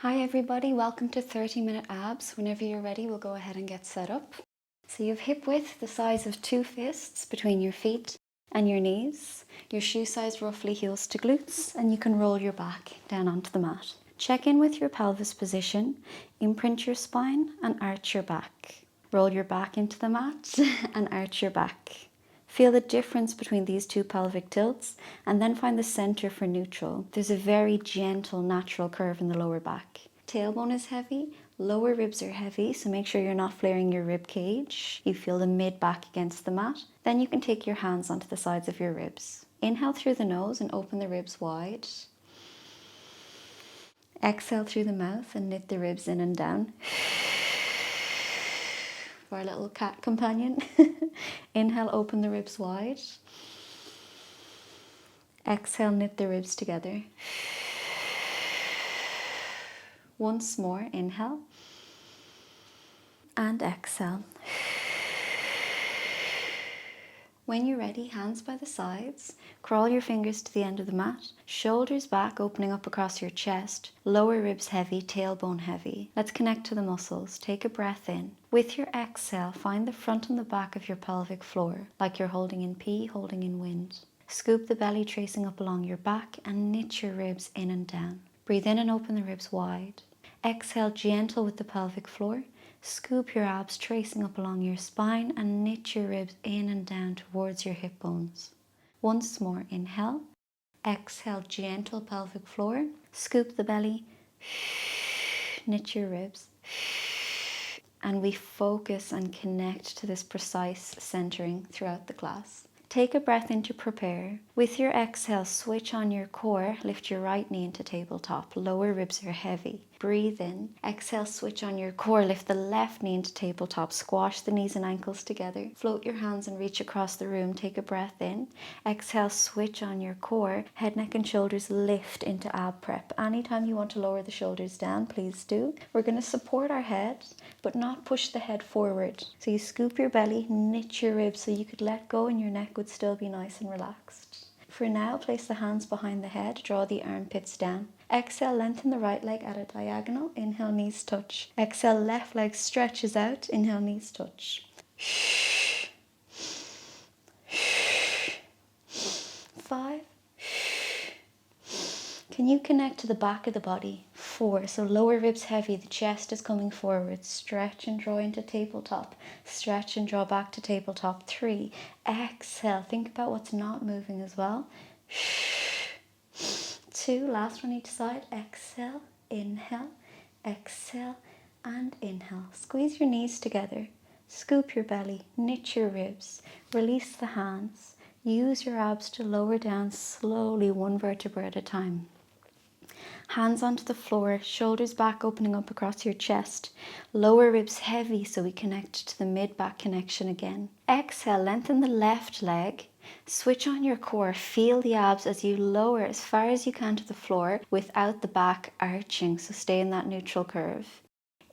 Hi everybody, welcome to 30-minute abs. Whenever you're ready, we'll go ahead and get set up. So you have hip width the size of 2 fists between your feet and your knees. Your shoe size roughly heels to glutes, and you can roll your back down onto the mat. Check in with your pelvis position, imprint your spine and arch your back. Roll your back into the mat and arch your back. Feel the difference between these two pelvic tilts and then find the center for neutral. There's a very gentle, natural curve in the lower back. Tailbone is heavy, lower ribs are heavy, so make sure you're not flaring your rib cage. You feel the mid back against the mat. Then you can take your hands onto the sides of your ribs. Inhale through the nose and open the ribs wide. Exhale through the mouth and knit the ribs in and down. For our little cat companion. Inhale, open the ribs wide. Exhale, knit the ribs together. Once more, inhale. And exhale. When you're ready, hands by the sides, crawl your fingers to the end of the mat, shoulders back, opening up across your chest, lower ribs heavy, tailbone heavy. Let's connect to the muscles. Take a breath in. With your exhale, find the front and the back of your pelvic floor, like you're holding in P, holding in wind. Scoop the belly tracing up along your back and knit your ribs in and down. Breathe in and open the ribs wide. Exhale, gentle with the pelvic floor. Scoop your abs tracing up along your spine and knit your ribs in and down towards your hip bones. Once more, inhale. Exhale, gentle pelvic floor. Scoop the belly. Knit your ribs. And we focus and connect to this precise centering throughout the class. Take a breath in to prepare. With your exhale, switch on your core, lift your right knee into tabletop. Lower ribs are heavy. Breathe in. Exhale, switch on your core, lift the left knee into tabletop. Squash the knees and ankles together. Float your hands and reach across the room. Take a breath in. Exhale, switch on your core. Head, neck and shoulders lift into ab prep. Anytime you want to lower the shoulders down, please do. We're going to support our head, but not push the head forward. So you scoop your belly, knit your ribs so you could let go and your neck would still be nice and relaxed. For now, place the hands behind the head, draw the armpits down. Exhale, lengthen the right leg at a diagonal. Inhale, knees touch. Exhale, left leg stretches out. Inhale, knees touch. 5. Can you connect to the back of the body? 4. So lower ribs heavy, the chest is coming forward. Stretch and draw into tabletop. Stretch and draw back to tabletop. 3. Exhale. Think about what's not moving as well. 2. Last one each side. Exhale, inhale, exhale, and inhale. Squeeze your knees together. Scoop your belly. Knit your ribs. Release the hands. Use your abs to lower down slowly, one vertebra at a time. Hands onto the floor, shoulders back, opening up across your chest. Lower ribs heavy, so we connect to the mid-back connection again. Exhale, lengthen the left leg. Switch on your core. Feel the abs as you lower as far as you can to the floor without the back arching, so stay in that neutral curve.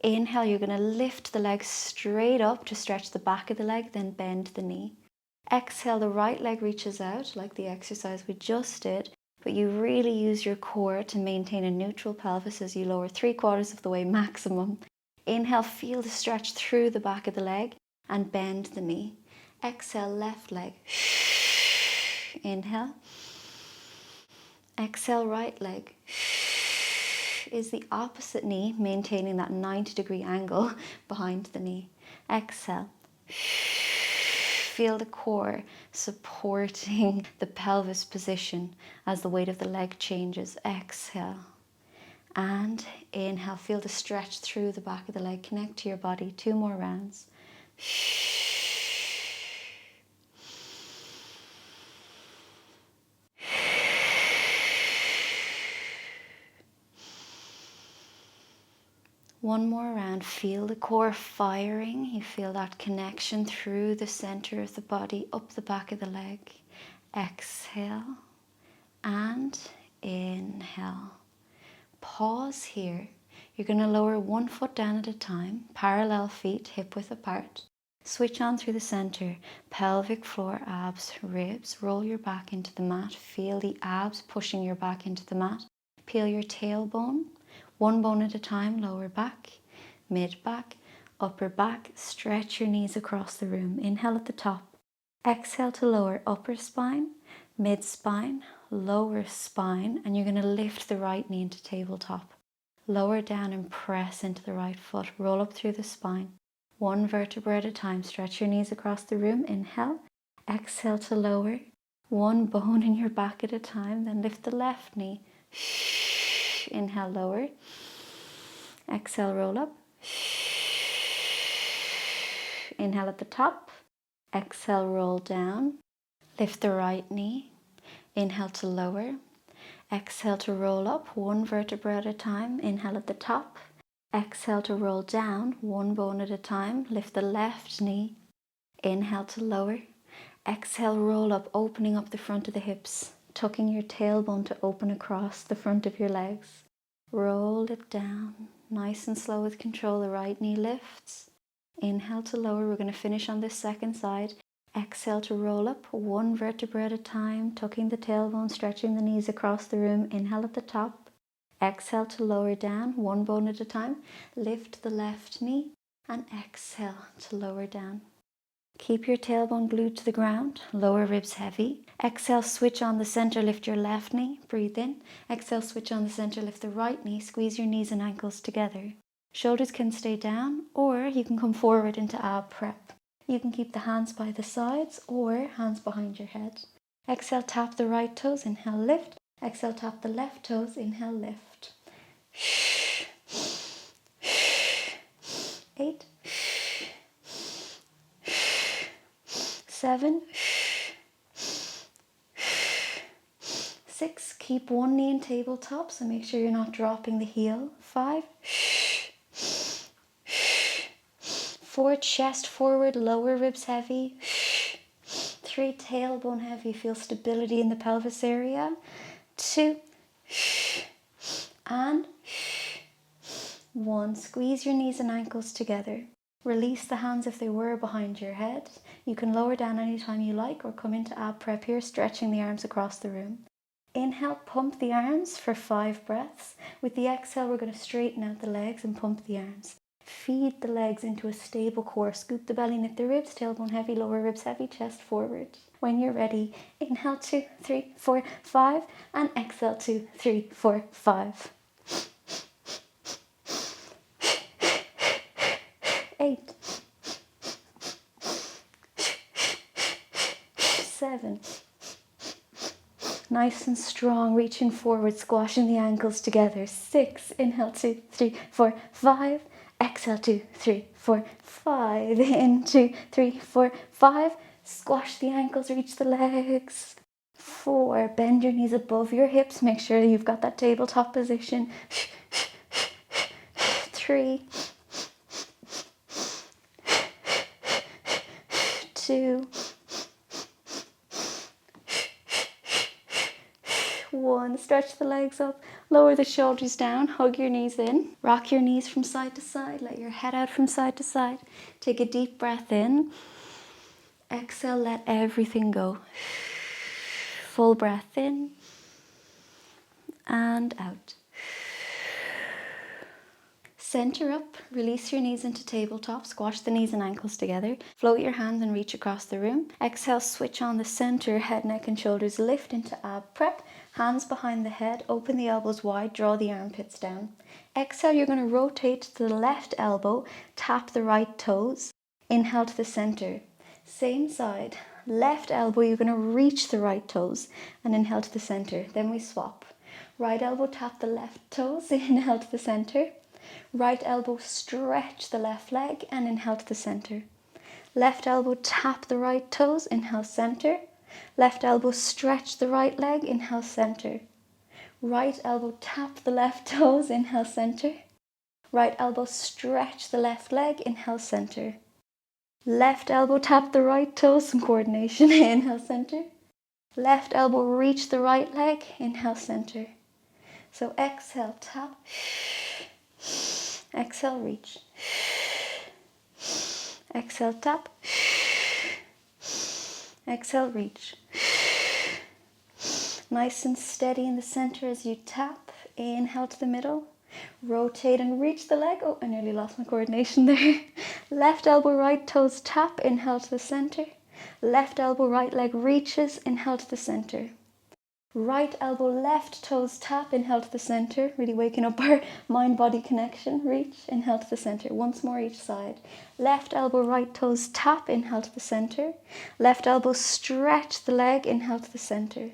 Inhale, you're going to lift the leg straight up to stretch the back of the leg, then bend the knee. Exhale, the right leg reaches out like the exercise we just did, but you really use your core to maintain a neutral pelvis as you lower 3/4 of the way maximum. Inhale, feel the stretch through the back of the leg and bend the knee. Exhale, left leg. Inhale. Exhale, right leg. Is the opposite knee, maintaining that 90-degree angle behind the knee. Exhale. Feel the core supporting the pelvis position as the weight of the leg changes. Exhale. And inhale. Feel the stretch through the back of the leg. Connect to your body. 2 more rounds. One more round. Feel the core firing. You feel that connection through the center of the body, up the back of the leg. Exhale and inhale. Pause here. You're going to lower 1 foot down at a time, parallel feet, hip width apart. Switch on through the center, pelvic floor, abs, ribs. Roll your back into the mat. Feel the abs pushing your back into the mat. Peel your tailbone. One bone at a time, lower back, mid back, upper back. Stretch your knees across the room. Inhale at the top. Exhale to lower upper spine, mid spine, lower spine, and you're going to lift the right knee into tabletop. Lower down and press into the right foot. Roll up through the spine. One vertebra at a time. Stretch your knees across the room. Inhale. Exhale to lower. One bone in your back at a time. Then lift the left knee. Inhale, lower. Exhale, roll up. Inhale at the top. Exhale, roll down. Lift the right knee. Inhale to lower. Exhale to roll up, one vertebra at a time. Inhale at the top. Exhale to roll down, one bone at a time. Lift the left knee. Inhale to lower. Exhale, roll up, opening up the front of the hips, tucking your tailbone to open across the front of your legs. Roll it down, nice and slow with control. The right knee lifts. Inhale to lower. We're going to finish on this second side. Exhale to roll up, one vertebra at a time, tucking the tailbone, stretching the knees across the room. Inhale at the top. Exhale to lower down, one bone at a time. Lift the left knee and exhale to lower down. Keep your tailbone glued to the ground, lower ribs heavy. Exhale, switch on the center, lift your left knee, breathe in. Exhale, switch on the center, lift the right knee, squeeze your knees and ankles together. Shoulders can stay down, or you can come forward into ab prep. You can keep the hands by the sides or hands behind your head. Exhale, tap the right toes, inhale, lift. Exhale, tap the left toes, inhale, lift. 8, 7, 6. Keep one knee in tabletop, so make sure you're not dropping the heel. 5, 4, chest forward, lower ribs heavy. 3, tailbone heavy, feel stability in the pelvis area. 2, and 1. Squeeze your knees and ankles together. Release the hands if they were behind your head. You can lower down anytime you like or come into ab prep here, stretching the arms across the room. Inhale, pump the arms for 5 breaths. With the exhale, we're going to straighten out the legs and pump the arms. Feed the legs into a stable core. Scoop the belly, knit the ribs, tailbone heavy, lower ribs heavy, chest forward. When you're ready, inhale 2, 3, 4, 5, and exhale 2, 3, 4, 5. 8, 7. Nice and strong, reaching forward, squashing the ankles together. 6, inhale 2, 3, 4, 5. Exhale 2, 3, 4, 5. In 2, 3, 4, 5. Squash the ankles, reach the legs. 4, bend your knees above your hips. Make sure you've got that tabletop position. 3, 2, 1. Stretch the legs up, lower the shoulders down, hug your knees in, rock your knees from side to side, let your head out from side to side. Take a deep breath in. Exhale, let everything go. Full breath in and out. Center up, release your knees into tabletop, squash the knees and ankles together. Float your hands and reach across the room. Exhale, switch on the center, head, neck and shoulders lift into ab prep. Hands behind the head, open the elbows wide, draw the armpits down. Exhale, you're going to rotate to the left elbow, tap the right toes. Inhale to the center. Same side, left elbow, you're going to reach the right toes and inhale to the center. Then we swap. Right elbow, tap the left toes, inhale to the center. Right elbow, stretch the left leg and inhale to the center. Left elbow, tap the right toes, inhale center. Left elbow, stretch the right leg, inhale center. Right elbow, tap the left toes, inhale center. Right elbow, stretch the left leg, inhale center. Left elbow, tap the right toes, some coordination, inhale center. Left elbow, reach the right leg, inhale center. So exhale, tap. Exhale, reach. Exhale, tap. Exhale, reach. Nice and steady in the center as you tap. Inhale to the middle. Rotate and reach the leg. Oh, I nearly lost my coordination there. Left elbow, right toes tap, inhale to the center. Left elbow, right leg reaches, inhale to the center. Right elbow, left toes tap, inhale to the center. Really waking up our mind-body connection. Reach, inhale to the center. Once more each side. Left elbow, right toes tap, inhale to the center. Left elbow, stretch the leg, inhale to the center.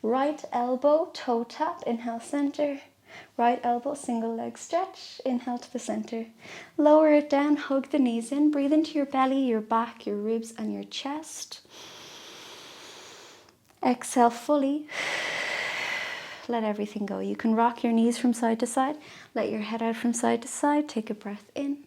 Right elbow, toe tap, inhale center. Right elbow, single leg stretch, inhale to the center. Lower it down, hug the knees in. Breathe into your belly, your back, your ribs and your chest. Exhale fully. Let everything go. You can rock your knees from side to side. Let your head out from side to side. Take a breath in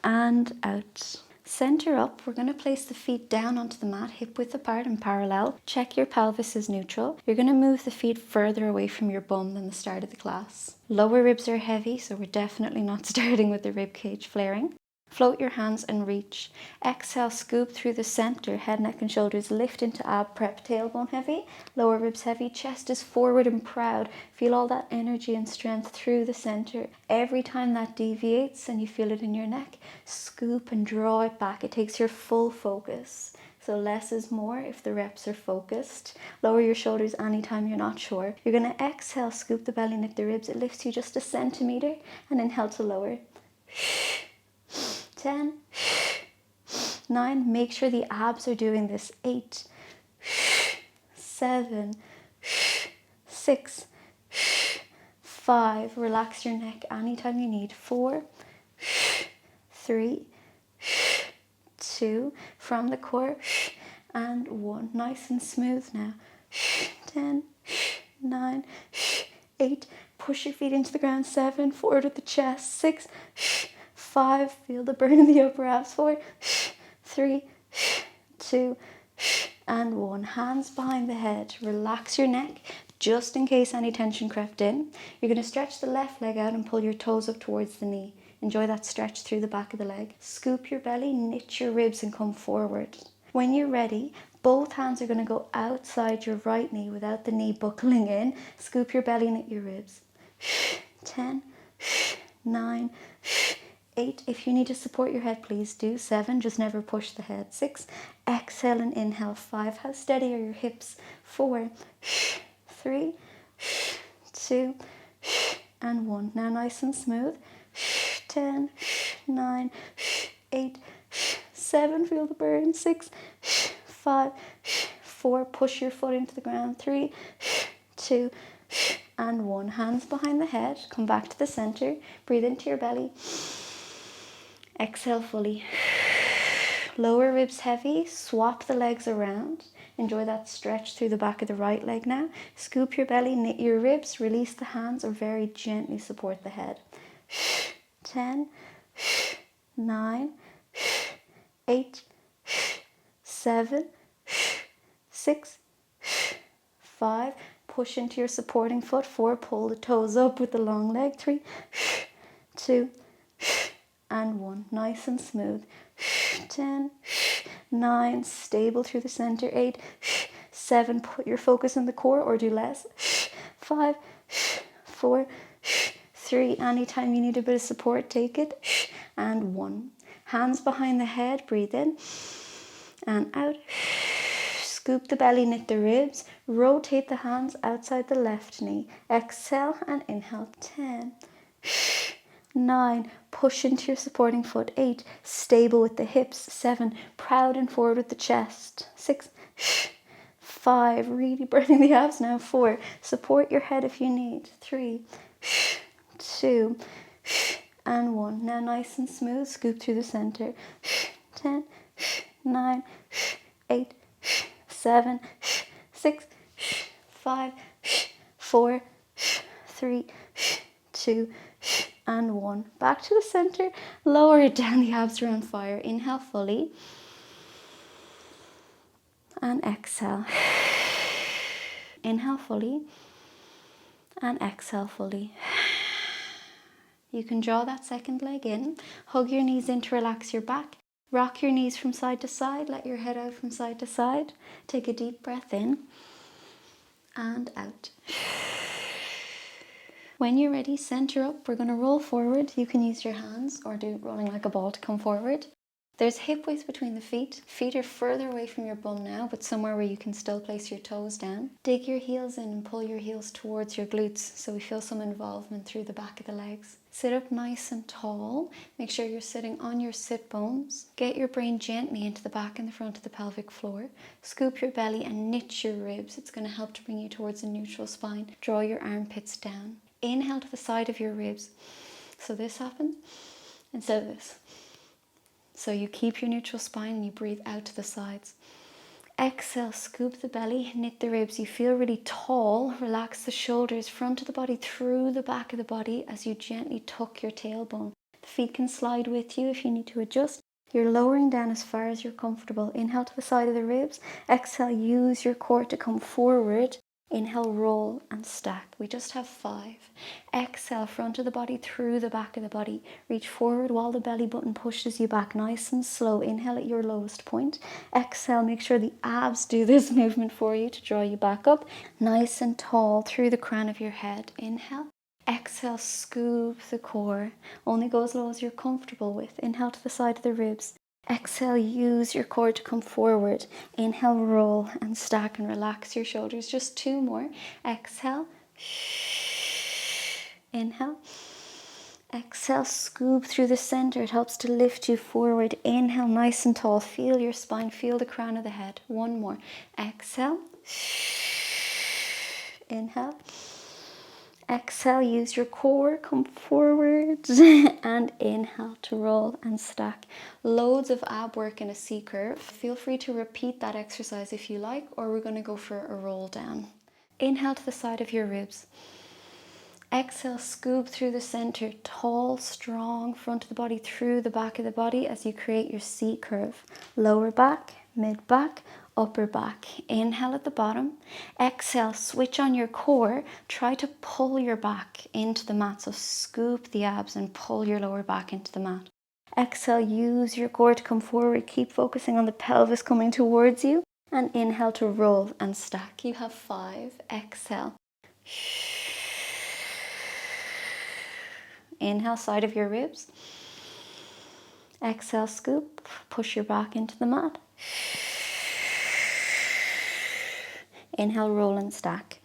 and out. Center up. We're going to place the feet down onto the mat, hip width apart and parallel. Check your pelvis is neutral. You're going to move the feet further away from your bum than the start of the class. Lower ribs are heavy, so we're definitely not starting with the rib cage flaring. Float your hands and reach. Exhale, scoop through the center. Head, neck and shoulders lift into ab prep. Tailbone heavy, lower ribs heavy. Chest is forward and proud. Feel all that energy and strength through the center. Every time that deviates and you feel it in your neck, scoop and draw it back. It takes your full focus. So less is more if the reps are focused. Lower your shoulders anytime you're not sure. You're going to exhale, scoop the belly, knit the ribs. It lifts you just a centimeter and inhale to lower. 10, 9, make sure the abs are doing this. 8, 7, 6, 5, relax your neck anytime you need. 4, 3, 2, from the core, and 1. Nice and smooth now. 10, 9, 8, push your feet into the ground. 7, forward with the chest. 6, 5, feel the burn in the upper abs. 4, 3, 2, and 1. Hands behind the head. Relax your neck just in case any tension crept in. You're going to stretch the left leg out and pull your toes up towards the knee. Enjoy that stretch through the back of the leg. Scoop your belly, knit your ribs and come forward. When you're ready, both hands are going to go outside your right knee without the knee buckling in. Scoop your belly, knit your ribs. 10, 9, 8. If you need to support your head, please do. 7, just never push the head. 6, exhale and inhale. 5, how steady are your hips? 4, 3, 2, and 1. Now nice and smooth. 10, 9, 8, 7, feel the burn. 6, 5, 4, push your foot into the ground. 3, 2, and 1. Hands behind the head. Come back to the center. Breathe into your belly. Exhale fully. Lower ribs heavy. Swap the legs around. Enjoy that stretch through the back of the right leg now. Scoop your belly, knit your ribs, release the hands or very gently support the head. 10, 9, 8, 7, 6, 5. Push into your supporting foot. 4, pull the toes up with the long leg. 3, 2, and 1. Nice and smooth. 10, 9, stable through the center. 8, 7, put your focus in the core or do less. 5, 4, 3, anytime you need a bit of support, take it. And 1. Hands behind the head, breathe in and out. Scoop the belly, knit the ribs. Rotate the hands outside the left knee. Exhale and inhale. 10, 9, push into your supporting foot. 8, stable with the hips. 7, proud and forward with the chest. 6, 5, really burning the abs now. 4, support your head if you need. 3, 2, and 1. Now nice and smooth, scoop through the center. 10, 9, 8, 7, 6, 5, 4, 3, 2, and 1. Back to the center. Lower it down. The abs are on fire. Inhale fully. And exhale. Inhale fully. And exhale fully. You can draw that second leg in. Hug your knees in to relax your back. Rock your knees from side to side. Let your head out from side to side. Take a deep breath in and out. When you're ready, center up. We're going to roll forward. You can use your hands or do rolling like a ball to come forward. There's hip width between the feet. Feet are further away from your bum now, but somewhere where you can still place your toes down. Dig your heels in and pull your heels towards your glutes so we feel some involvement through the back of the legs. Sit up nice and tall. Make sure you're sitting on your sit bones. Get your brain gently into the back and the front of the pelvic floor. Scoop your belly and knit your ribs. It's going to help to bring you towards a neutral spine. Draw your armpits down. Inhale to the side of your ribs. So this happens instead of this. So you keep your neutral spine and you breathe out to the sides. Exhale, scoop the belly, knit the ribs. You feel really tall. Relax the shoulders, front of the body through the back of the body as you gently tuck your tailbone. The feet can slide with you if you need to adjust. You're lowering down as far as you're comfortable. Inhale to the side of the ribs. Exhale, use your core to come forward. Inhale, roll and stack. We just have 5. Exhale, front of the body through the back of the body. Reach forward while the belly button pushes you back nice and slow. Inhale at your lowest point. Exhale, make sure the abs do this movement for you to draw you back up. Nice and tall through the crown of your head. Inhale. Exhale, scoop the core. Only go as low as you're comfortable with. Inhale to the side of the ribs. Exhale, use your core to come forward. Inhale, roll and stack and relax your shoulders. Just 2 more. Exhale. Inhale. Exhale, scoop through the center. It helps to lift you forward. Inhale, nice and tall. Feel your spine, feel the crown of the head. 1 more. Exhale. Inhale. Exhale, use your core, come forward and inhale to roll and stack. Loads of ab work in a C curve. Feel free to repeat that exercise if you like, or we're going to go for a roll down. Inhale to the side of your ribs. Exhale, scoop through the center, tall, strong, front of the body through the back of the body as you create your C curve. Lower back, mid back, upper back. Inhale at the bottom. Exhale, switch on your core. Try to pull your back into the mat. So scoop the abs and pull your lower back into the mat. Exhale, use your core to come forward. Keep focusing on the pelvis coming towards you. And inhale to roll and stack. You have 5. Exhale. Inhale, side of your ribs. Exhale, scoop. Push your back into the mat. Inhale, roll and stack.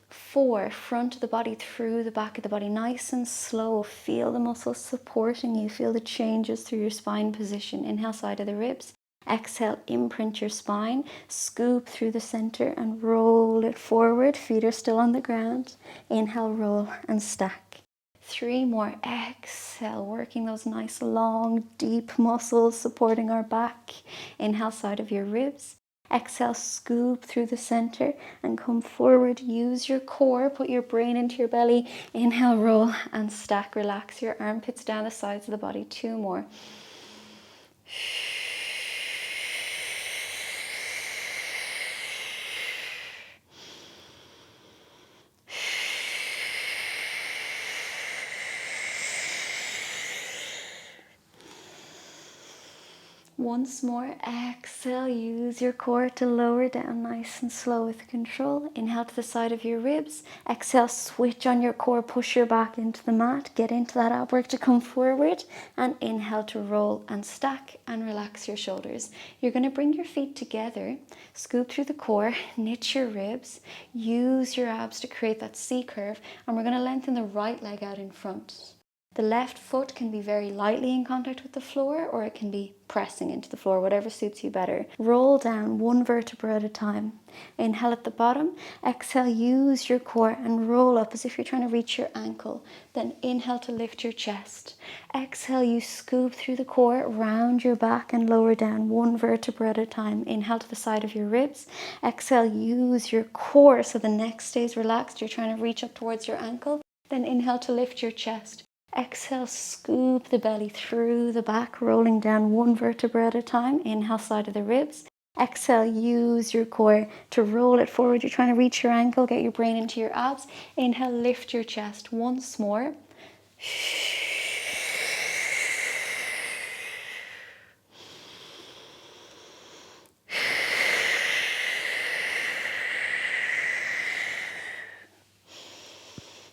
4, front of the body through the back of the body, nice and slow. Feel the muscles supporting you. Feel the changes through your spine position. Inhale, side of the ribs. Exhale, imprint your spine. Scoop through the center and roll it forward. Feet are still on the ground. Inhale, roll and stack. 3 more. Exhale, working those nice long deep muscles supporting our back. Inhale, side of your ribs. Exhale, scoop through the center and come forward. Use your core, put your brain into your belly. Inhale, roll and stack. Relax your armpits down the sides of the body. 2 more. Once more, exhale, use your core to lower down nice and slow with control. Inhale to the side of your ribs. Exhale, switch on your core, push your back into the mat. Get into that ab work to come forward. And inhale to roll and stack and relax your shoulders. You're going to bring your feet together, scoop through the core, knit your ribs, use your abs to create that C curve. And we're going to lengthen the right leg out in front. The left foot can be very lightly in contact with the floor, or it can be pressing into the floor, whatever suits you better. Roll down 1 vertebra at a time. Inhale at the bottom. Exhale, use your core and roll up as if you're trying to reach your ankle. Then inhale to lift your chest. Exhale, you scoop through the core, round your back and lower down 1 vertebra at a time. Inhale to the side of your ribs. Exhale, use your core so the neck stays relaxed. You're trying to reach up towards your ankle. Then inhale to lift your chest. Exhale, scoop the belly through the back, rolling down 1 vertebra at a time. Inhale, side of the ribs. Exhale, use your core to roll it forward. You're trying to reach your ankle, get your brain into your abs. Inhale, lift your chest once more.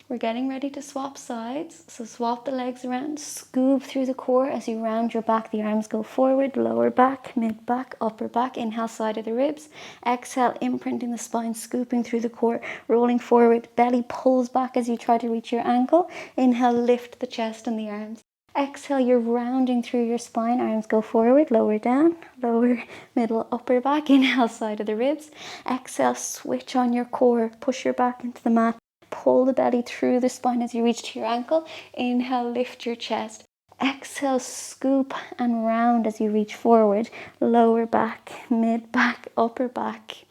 We're getting ready to swap sides, so swap the legs around, scoop through the core as you round your back. The arms go forward, lower back, mid back, upper back. Inhale, side of the ribs. Exhale, imprinting the spine, scooping through the core, rolling forward. Belly pulls back as you try to reach your ankle. Inhale, lift the chest and the arms. Exhale, you're rounding through your spine. Arms go forward, lower down, lower, middle, upper back. Inhale, side of the ribs. Exhale, switch on your core. Push your back into the mat. Pull the belly through the spine as you reach to your ankle. Inhale, lift your chest. Exhale, scoop and round as you reach forward. Lower back, mid back, upper back.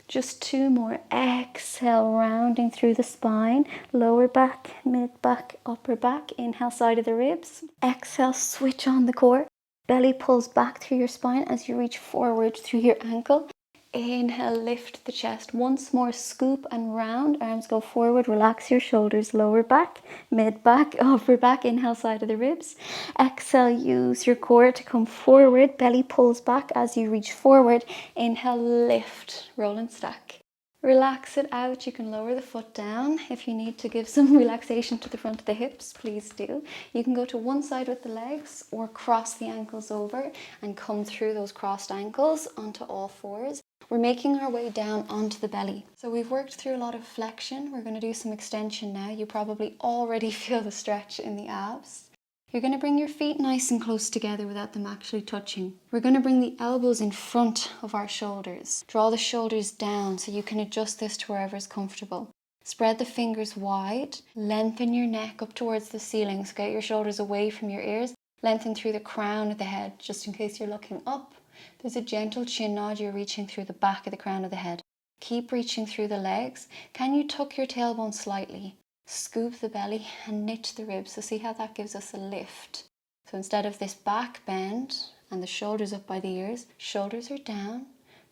Just 2 more. Exhale, rounding through the spine. Lower back, mid back, upper back. Inhale, side of the ribs. Exhale, switch on the core. Belly pulls back through your spine as you reach forward through your ankle. Inhale, lift the chest. Once more, scoop and round. Arms go forward, relax your shoulders. Lower back, mid back, upper back. Inhale, side of the ribs. Exhale, use your core to come forward. Belly pulls back as you reach forward. Inhale, lift, roll and stack. Relax it out. You can lower the foot down. If you need to give some relaxation to the front of the hips, please do. You can go to one side with the legs or cross the ankles over and come through those crossed ankles onto all fours. We're making our way down onto the belly. So we've worked through a lot of flexion. We're going to do some extension now. You probably already feel the stretch in the abs. You're going to bring your feet nice and close together without them actually touching. We're going to bring the elbows in front of our shoulders. Draw the shoulders down so you can adjust this to wherever is comfortable. Spread the fingers wide. Lengthen your neck up towards the ceiling. So get your shoulders away from your ears. Lengthen through the crown of the head, just in case you're looking up. There's a gentle chin nod. You're reaching through the back of the crown of the head. Keep reaching through the legs. Can you tuck your tailbone slightly? Scoop the belly and knit the ribs. So see how that gives us a lift. So instead of this back bend and the shoulders up by the ears, shoulders are down.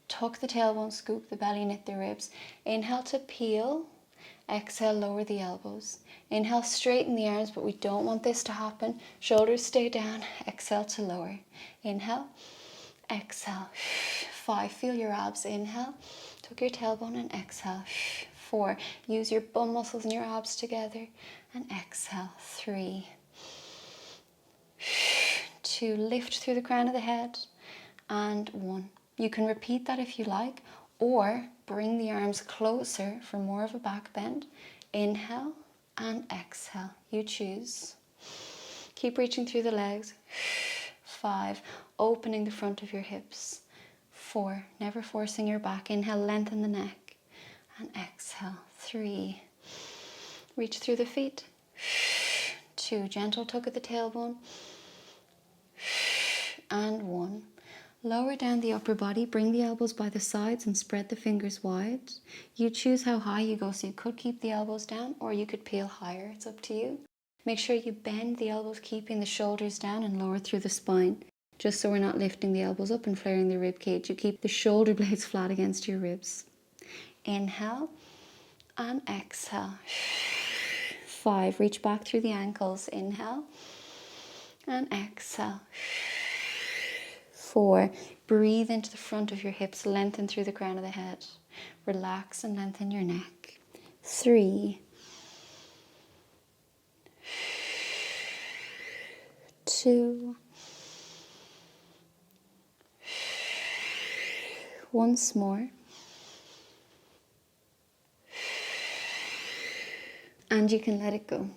Tuck the tailbone, scoop the belly, knit the ribs. Inhale to peel. Exhale, lower the elbows. Inhale, straighten the arms, but we don't want this to happen. Shoulders stay down. Exhale to lower. Inhale. Exhale. 5. Feel your abs. Inhale. Tuck your tailbone and exhale. 4. Use your bum muscles and your abs together. And exhale. 3. 2. Lift through the crown of the head. And 1. You can repeat that if you like, or bring the arms closer for more of a back bend. Inhale and exhale. You choose. Keep reaching through the legs. 5. Opening the front of your hips. 4. Never forcing your back. Inhale, lengthen the neck. And exhale. 3. Reach through the feet. 2. Gentle tug at the tailbone. And 1. Lower down the upper body. Bring the elbows by the sides and spread the fingers wide. You choose how high you go. So you could keep the elbows down or you could peel higher. It's up to you. Make sure you bend the elbows, keeping the shoulders down, and lower through the spine. Just so we're not lifting the elbows up and flaring the rib cage. You keep the shoulder blades flat against your ribs. Inhale and exhale. 5. Reach back through the ankles. Inhale and exhale. 4. Breathe into the front of your hips. Lengthen through the crown of the head. Relax and lengthen your neck. 3. 2. Once more. And you can let it go.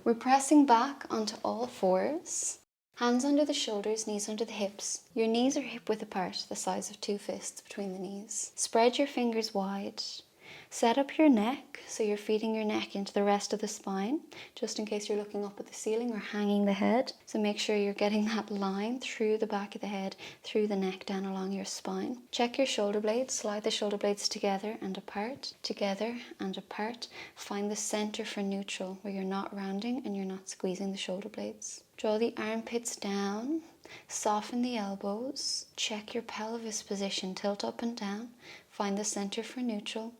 We're pressing back onto all fours. Hands under the shoulders, knees under the hips. Your knees are hip width apart, the size of 2 fists between the knees. Spread your fingers wide. Set up your neck, so you're feeding your neck into the rest of the spine, just in case you're looking up at the ceiling or hanging the head. So make sure you're getting that line through the back of the head, through the neck, down along your spine. Check your shoulder blades, slide the shoulder blades together and apart, together and apart. Find the center for neutral, where you're not rounding and you're not squeezing the shoulder blades. Draw the armpits down, soften the elbows, check your pelvis position, tilt up and down, find the center for neutral.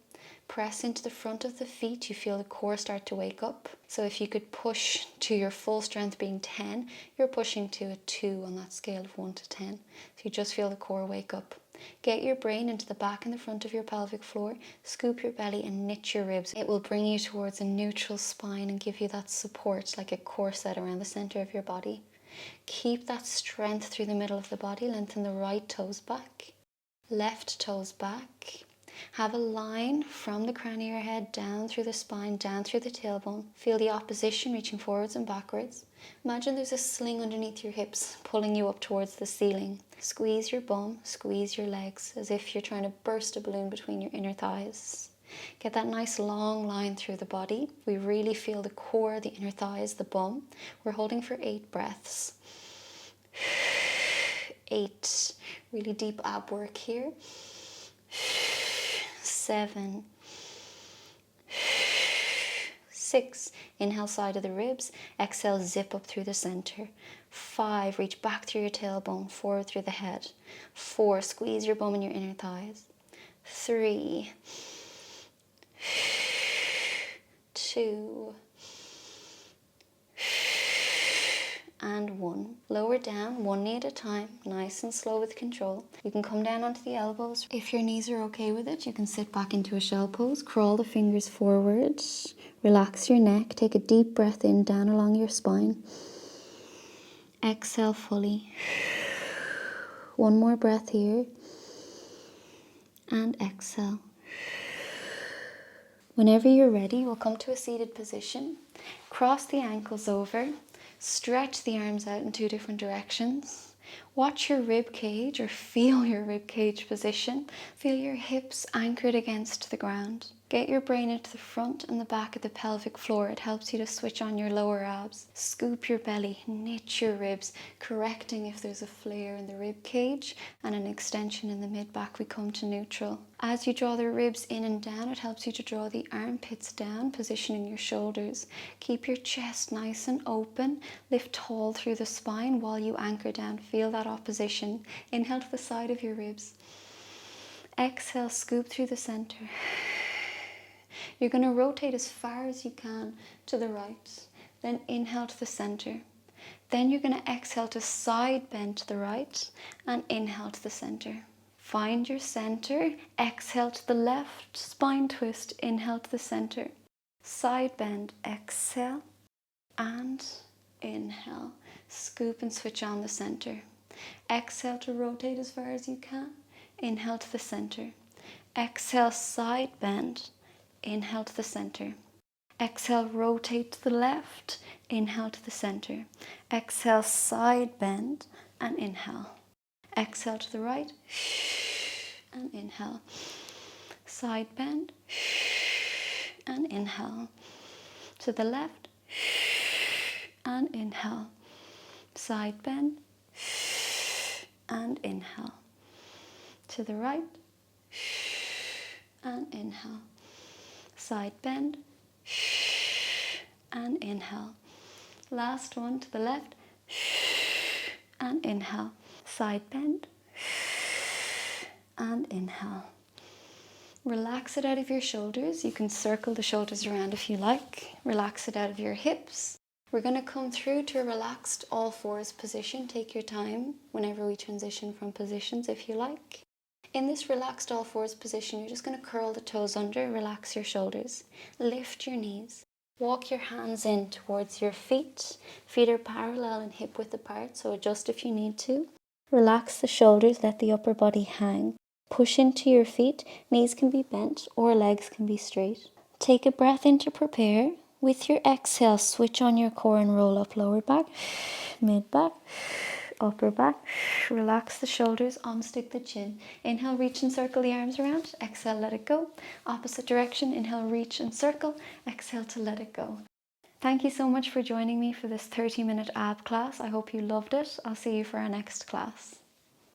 Press into the front of the feet, you feel the core start to wake up. So if you could push to your full strength being 10, you're pushing to a 2 on that scale of 1 to 10. So you just feel the core wake up. Get your brain into the back and the front of your pelvic floor, scoop your belly and knit your ribs. It will bring you towards a neutral spine and give you that support like a corset around the center of your body. Keep that strength through the middle of the body. Lengthen the right toes back, left toes back. Have a line from the crown of your head down through the spine, down through the tailbone. Feel the opposition reaching forwards and backwards. Imagine there's a sling underneath your hips pulling you up towards the ceiling. Squeeze your bum, squeeze your legs as if you're trying to burst a balloon between your inner thighs. Get that nice long line through the body. We really feel the core, the inner thighs, the bum. We're holding for 8 breaths. 8. Really deep ab work here. 7. 6. Inhale, side of the ribs. Exhale, zip up through the center. 5. Reach back through your tailbone, forward through the head. 4. Squeeze your bum and your inner thighs. 3. 2. And 1. Lower down, one knee at a time, nice and slow with control. You can come down onto the elbows. If your knees are okay with it, you can sit back into a shell pose. Crawl the fingers forward. Relax your neck. Take a deep breath in, down along your spine. Exhale fully. One more breath here. And exhale. Whenever you're ready, we'll come to a seated position. Cross the ankles over. Stretch the arms out in 2 different directions. Watch your rib cage, or feel your rib cage position. Feel your hips anchored against the ground. Get your brain into the front and the back of the pelvic floor. It helps you to switch on your lower abs. Scoop your belly, knit your ribs, correcting if there's a flare in the rib cage and an extension in the mid-back. We come to neutral. As you draw the ribs in and down, it helps you to draw the armpits down, positioning your shoulders. Keep your chest nice and open. Lift tall through the spine while you anchor down. Feel that opposition. Inhale to the side of your ribs. Exhale, scoop through the center. You're going to rotate as far as you can to the right. Then inhale to the center. Then you're going to exhale to side bend to the right and inhale to the center. Find your center. Exhale to the left. Spine twist. Inhale to the center. Side bend. Exhale and inhale. Scoop and switch on the center. Exhale to rotate as far as you can. Inhale to the center. Exhale, side bend. Inhale to the center. Exhale, rotate to the left. Inhale to the center. Exhale, side bend and inhale. Exhale to the right and inhale. Side bend and inhale. To the left and inhale. Side bend and inhale. To the right and inhale. Side bend and inhale. Last one to the left and inhale. Side bend and inhale. Relax it out of your shoulders. You can circle the shoulders around if you like. Relax it out of your hips. We're going to come through to a relaxed all fours position. Take your time whenever we transition from positions if you like. In this relaxed all fours position, you're just going to curl the toes under, relax your shoulders, lift your knees, walk your hands in towards your feet. Feet are parallel and hip width apart, so adjust if you need to. Relax the shoulders, let the upper body hang. Push into your feet, knees can be bent or legs can be straight. Take a breath in to prepare. With your exhale, switch on your core and roll up lower back, mid back, upper back. Relax the shoulders, stick the chin. Inhale, reach and circle the arms around. Exhale, let it go. Opposite direction, inhale, reach and circle. Exhale to let it go. Thank you so much for joining me for this 30-minute ab class. I hope you loved it. I'll see you for our next class.